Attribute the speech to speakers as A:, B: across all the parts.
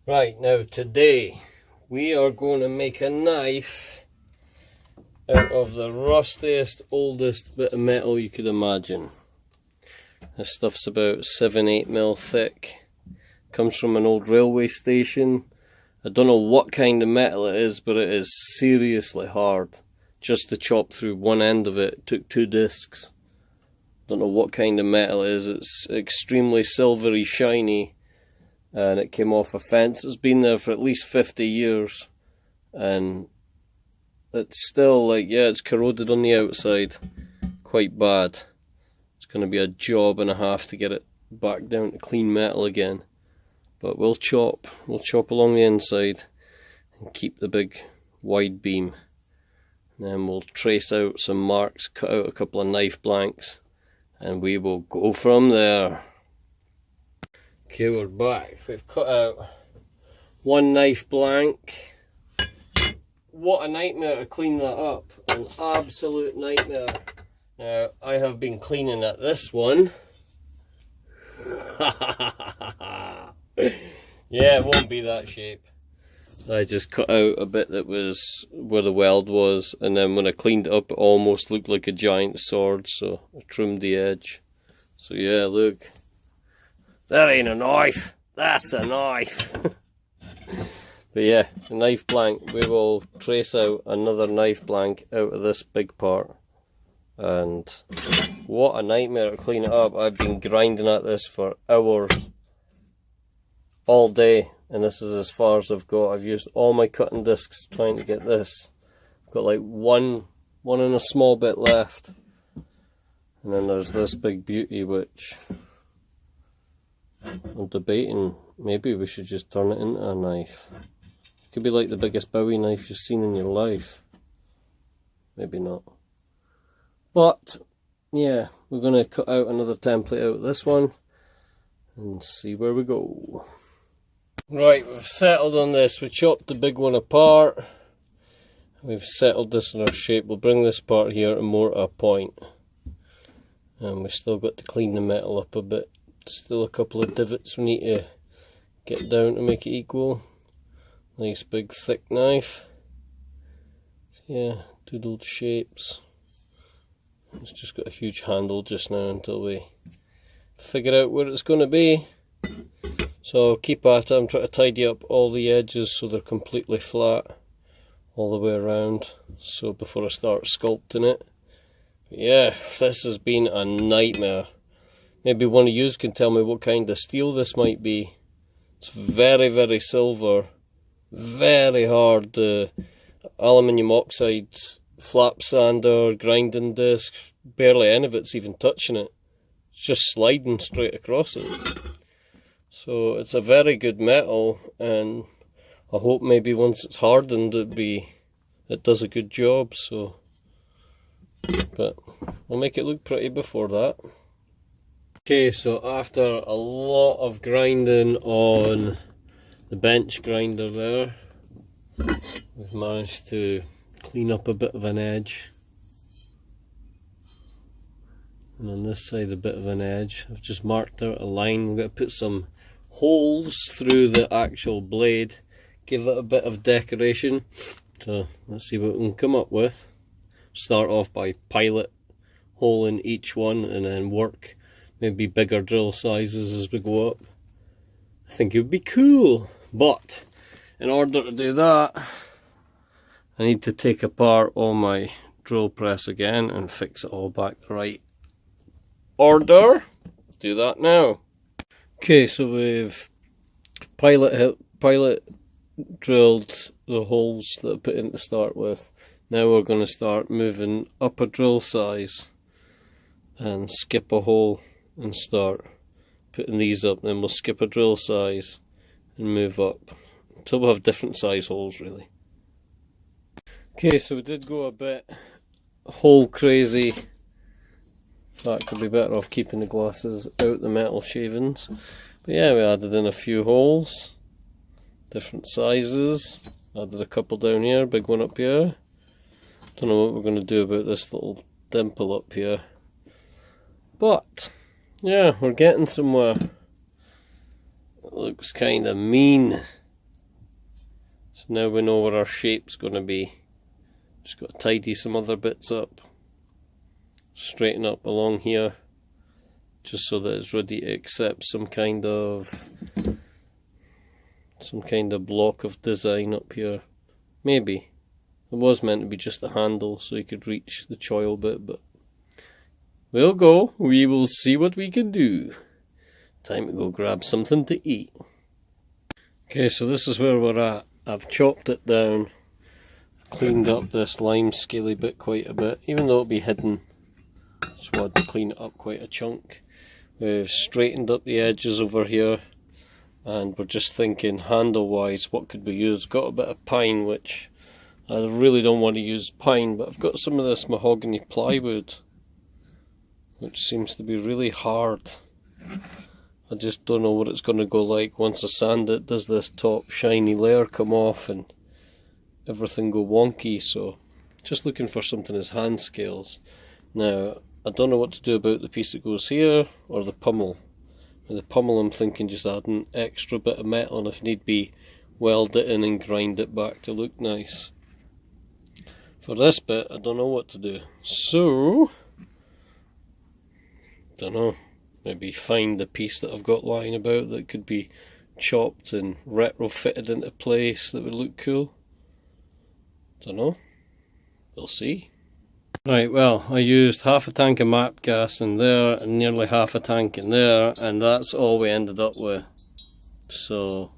A: Right, now today we are going to make a knife out of the rustiest, oldest bit of metal you could imagine. This stuff's about 7-8 mil thick. Comes from an old railway station. I don't know what kind of metal it is, but it is seriously hard. Just to chop through one end of it took 2 discs. Don't know what kind of metal it is. It's extremely silvery shiny. And it came off a fence. It's been there for at least 50 years. And it's still like, yeah, it's corroded on the outside. Quite bad. It's going to be a job and a half to get it back down to clean metal again. But we'll chop along the inside and keep the big wide beam. And then we'll trace out some marks, cut out a couple of knife blanks, and we will go from there. Okay, we're back. We've cut out one knife blank. What a nightmare to clean that up. An absolute nightmare. Now, I have been cleaning at this one. Yeah, it won't be that shape. I just cut out a bit that was where the weld was, and then when I cleaned it up, it almost looked like a giant sword, so I trimmed the edge. So yeah, look. That ain't a knife, that's a knife. But yeah, the knife blank, we will trace out another knife blank out of this big part. And what a nightmare to clean it up. I've been grinding at this for hours, all day, and this is as far as I've got. I've used all my cutting discs trying to get this. I've got like one and a small bit left. And then there's this big beauty, which I'm debating, maybe we should just turn it into a knife. It could be like the biggest Bowie knife you've seen in your life. Maybe not. But, yeah, we're going to cut out another template out of this one and see where we go. Right, we've settled on this. We chopped the big one apart. We've settled this in our shape. We'll bring this part here to more a point. And we've still got to clean the metal up a bit. Still a couple of divots we need to get down to make it equal. Nice big thick knife. So yeah, doodled shapes. It's just got a huge handle just now until we figure out where it's going to be. So keep at it. I'm trying to tidy up all the edges so they're completely flat all the way around, so before I start sculpting it. But yeah, this has been a nightmare. Maybe one of you can tell me what kind of steel this might be. It's very, very silver. Very hard. Aluminium oxide, flap sander, grinding disc. Barely any of it's even touching it. It's just sliding straight across it. So it's a very good metal, and I hope maybe once it's hardened it does a good job. So, but we'll make it look pretty before that. Okay, so after a lot of grinding on the bench grinder there, we've managed to clean up a bit of an edge. And on this side a bit of an edge. I've just marked out a line. We've got to put some holes through the actual blade, give it a bit of decoration. So let's see what we can come up with. Start off by pilot holing each one and then work maybe bigger drill sizes as we go up. I think it would be cool, but in order to do that I need to take apart all my drill press again and fix it all back the right order. Do that now. Okay, so we've pilot drilled the holes that I put in to start with. Now we're going to start moving up a drill size and skip a hole and start putting these up. Then we'll skip a drill size and move up until we have different size holes really. Okay, so we did go a bit hole crazy. In fact, I'd be better off keeping the glasses out the metal shavings. But yeah, we added in a few holes, different sizes. Added a couple down here, big one up here. Don't know what we're going to do about this little dimple up here. But yeah, we're getting somewhere. It looks kind of mean. So now we know where our shape's going to be. Just got to tidy some other bits up. Straighten up along here. Just so that it's ready to accept some kind of block of design up here. Maybe. It was meant to be just the handle so you could reach the choil bit, but we'll go. We will see what we can do. Time to go grab something to eat. Okay, so this is where we're at. I've chopped it down, cleaned up this lime scaly bit quite a bit, even though it'll be hidden. Just wanted to clean it up quite a chunk. We've straightened up the edges over here, and we're just thinking handle wise, what could we use? Got a bit of pine, which I really don't want to use pine, but I've got some of this mahogany plywood, which seems to be really hard. I just don't know what it's going to go like once I sand it. Does this top shiny layer come off and everything go wonky? So just looking for something as hand scales. Now I don't know what to do about the piece that goes here or the pummel. With the pummel I'm thinking just add an extra bit of metal and if need be weld it in and grind it back to look nice. For this bit I don't know what to do, so don't know, maybe find the piece that I've got lying about that could be chopped and retrofitted into place that would look cool. Don't know, we'll see. Right, well, I used half a tank of MAPP gas in there and nearly half a tank in there, and that's all we ended up with. So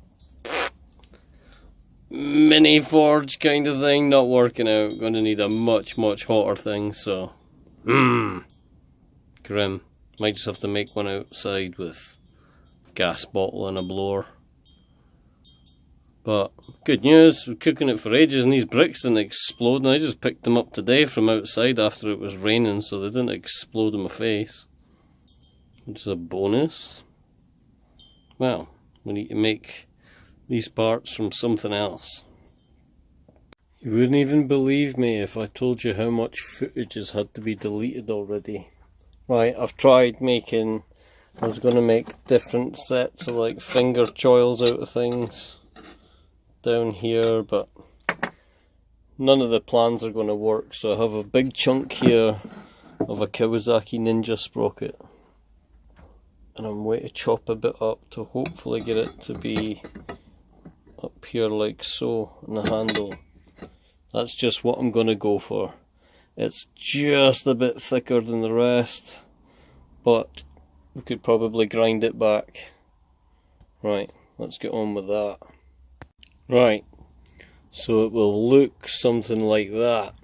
A: mini forge kind of thing, not working out. Going to need a much hotter thing, so grim. Might just have to make one outside with a gas bottle and a blower. But good news, we're cooking it for ages and these bricks didn't explode, and I just picked them up today from outside after it was raining, so they didn't explode in my face, which is a bonus. Well, we need to make these parts from something else. You wouldn't even believe me if I told you how much footage has had to be deleted already. Right, I've tried making, I was going to make different sets of like finger choils out of things down here, but none of the plans are going to work, so I have a big chunk here of a Kawasaki Ninja sprocket and I'm going to chop a bit up to hopefully get it to be up here like so on the handle. That's just what I'm going to go for. It's just a bit thicker than the rest, but we could probably grind it back. Right, let's get on with that. Right, so it will look something like that.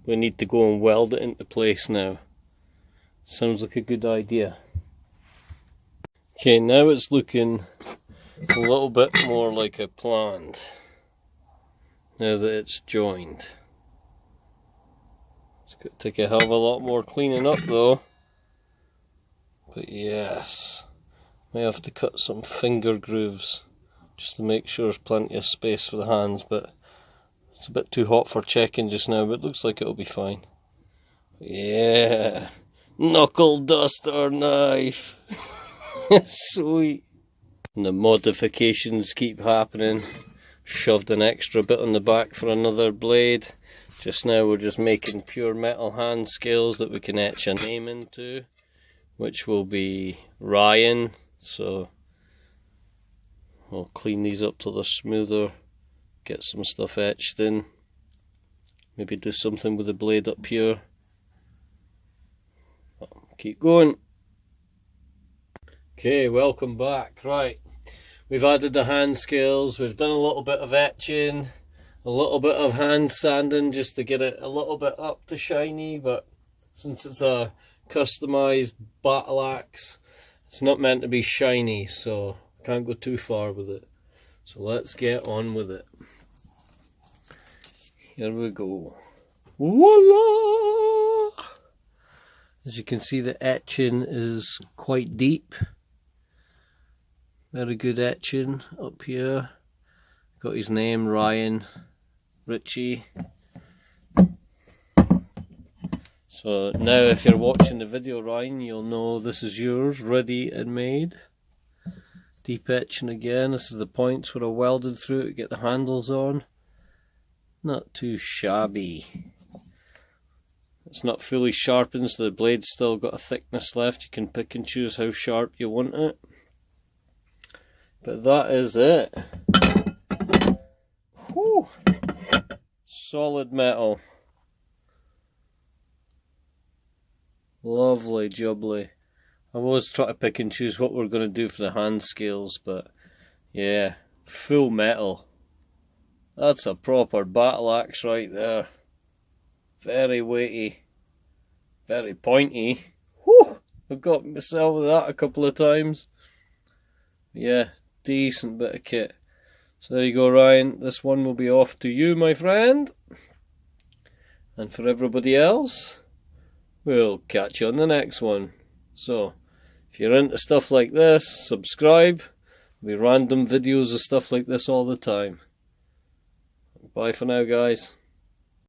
A: We need to go and weld it into place now. Sounds like a good idea. Okay, now it's looking a little bit more like I planned. Now that it's joined. It's going to take a hell of a lot more cleaning up though. But yes, may have to cut some finger grooves just to make sure there's plenty of space for the hands, but it's a bit too hot for checking just now, but it looks like it'll be fine. Yeah, knuckle duster knife. Sweet. And the modifications keep happening. Shoved an extra bit on the back for another blade. Just now we're just making pure metal hand scales that we can etch a name into, which will be Ryan. So I'll clean these up till they're smoother, get some stuff etched in, maybe do something with the blade up here. Keep going. Okay, welcome back. Right, we've added the hand scales, we've done a little bit of etching, a little bit of hand sanding just to get it a little bit up to shiny, but since it's a customized battle axe, it's not meant to be shiny, so can't go too far with it. So let's get on with it. Here we go. Voila! As you can see, the etching is quite deep. Very good etching up here. Got his name, Ryan Ritchie. So now if you're watching the video, Ryan, you'll know this is yours, ready and made. Deep etching again. This is the points where I welded through to get the handles on. Not too shabby. It's not fully sharpened, so the blade's still got a thickness left. You can pick and choose how sharp you want it. But that is it. Whew. Solid metal. Lovely jubbly. I was trying to pick and choose what we're going to do for the hand scales, but yeah, full metal. That's a proper battle axe right there. Very weighty, very pointy. Whew! I've got myself with that a couple of times. Yeah, decent bit of kit. So there you go, Ryan. This one will be off to you, my friend. And for everybody else, we'll catch you on the next one. So, if you're into stuff like this, subscribe. There'll be random videos of stuff like this all the time. Bye for now, guys.